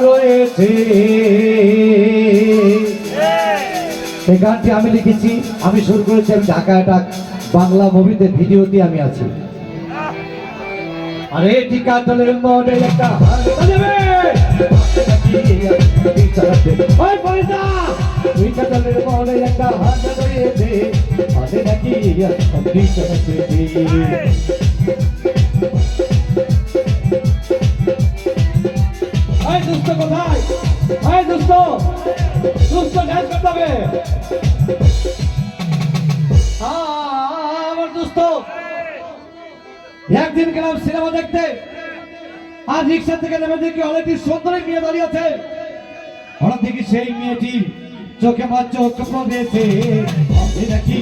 রয়েছে এই গানটি আমি লিখেছি, আমি শুরু করেছি। আমি ঢাকা একটা বাংলা মুভিতে ভিডিওতে আমি আছি। আরে টিকাটলের মডেল একটা টিকাটলের মডেল একটা হাত রয়েছে হাতে নাকি দুস্থ কোথায়? দুস্থ দুস্থ ডান্স করতে হবে। আমার দুস্থ একদিন গেলাম সিনেমা দেখতে, আর রিক্সা থেকে নেমে দেখি অনেকটি সুন্দরী মেয়ে দাঁড়িয়ে আছে। হঠাৎ দেখি সেই মেয়েটি চোখে আমার চোখ পড়েছে নাকি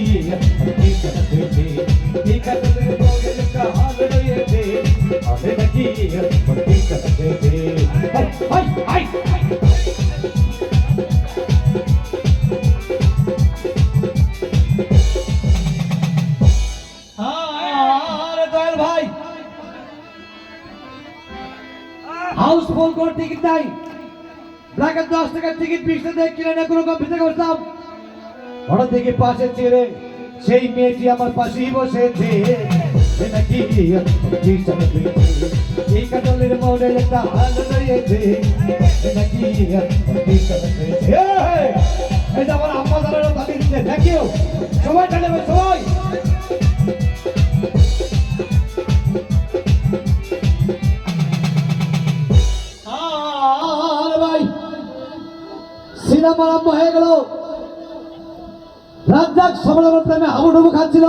ভাই হাউসফুল কোন টিকিট নাই, ব্ল্যাকের 10 টাকার টিকিট 20 টাকা কিনে না কোনো কম্পিউটার করতাম। হঠাৎ দেখি পাশে চেয়ে সেই মেয়েটি আমার পাশেই বসেছে নাকি এই কাটলের মডেল একটা হাল রয়েছে নাকি এই যে আমার আম্মা দাঁড়ানো তালি দিচ্ছে, থ্যাংক ইউ সবাই চালাবে সবাই। সিনেমা আরম্ভ হয়ে গেল, রাজ্জাক সমালোচনার প্রেমে হাবুডুবু খাচ্ছিল।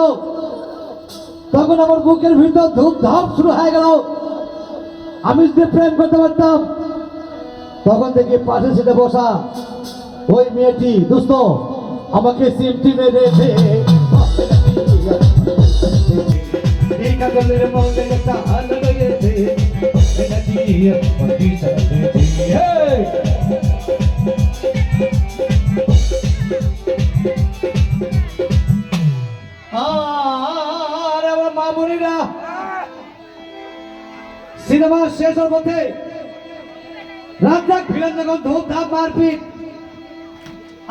তখন আমার বুকের ভিতর ধূপধাপ শুরু হয়ে গেল। আমি যদি প্রেম করতে পারতাম। তখন থেকে পাশে সিটে বসা ওই মেয়েটি দুস্থ আমাকে সিমটি মেরেছে একটা হাল রয়েছে সিনেমা শেষ হওয়ার মধ্যে রাজ্জাক ভিলেন যখন ধূপধাপ মারপিট,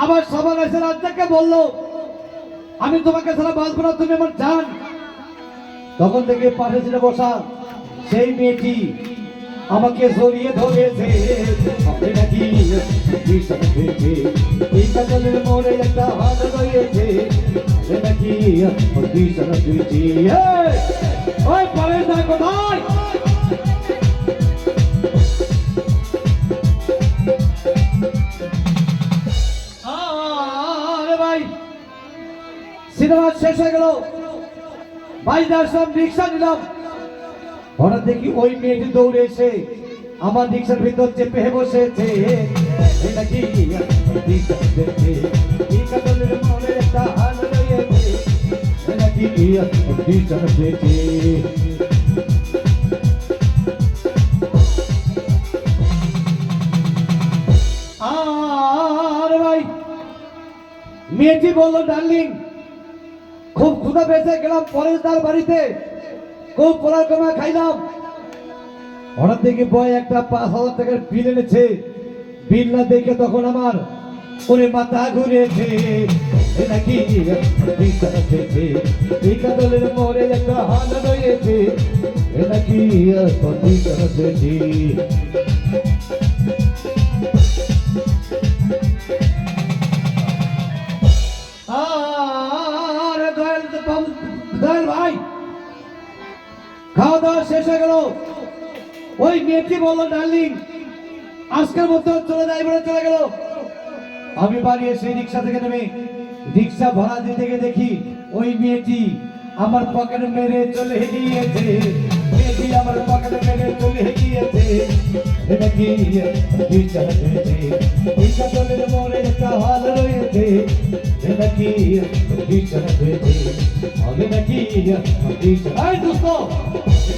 আবার সবার এসে রাজ্জাককে বললো আমি তোমাকে ছাড়া বাঁচবো না, তুমি আমার জান। তখন থেকে পাশে ছিল বসা সেই মেয়েটি আমাকে জড়িয়ে ধরেছে নাকি মনে একটা হাত রয়েছে নাকি ওই পরে কোথায়? সিনেমা শেষ হয়ে গেল, রিক্সা নিলাম। হঠাৎ দেখি ওই মেয়েটি দৌড়ে এসে আমার রিক্সার ভিতর চেপে বসেছে নাকি একটা হাল রয়েছে নাকি আর ভাই মেয়েটি বললো ডার্লিং খুব ক্ষুধা পেয়েছে, গেলাম পরেশ দার বাড়িতে, খুব পোলার কমা খাইলাম। হঠাৎ দেখি বয় একটা 5,000 টাকার বিল এনেছে। বিল না দেখে তখন আমার ওরে মাথা ঘুরেছে নাকি এই কাতলের মরে একটা হাল রয়েছে নাকি ভাই খাওয়া দাওয়া শেষ হয়ে গেল। ওই মেয়েটি বললো ডার্লিং আজকের মতো চলে যাই বলে চলে গেল। আমি বাড়ি এসে রিক্সা থেকে নেমে রিক্সা ভাড়া দিতে গিয়ে দেখি ওই মেয়েটি আমার পকেটে মেরে চলে গিয়েছে। মেয়েটি আমার পকেটে মেরে চলে গিয়েছে নাকি মনে একটা হাল রয়েছে নাকি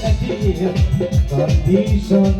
নাকি কন্ডিশন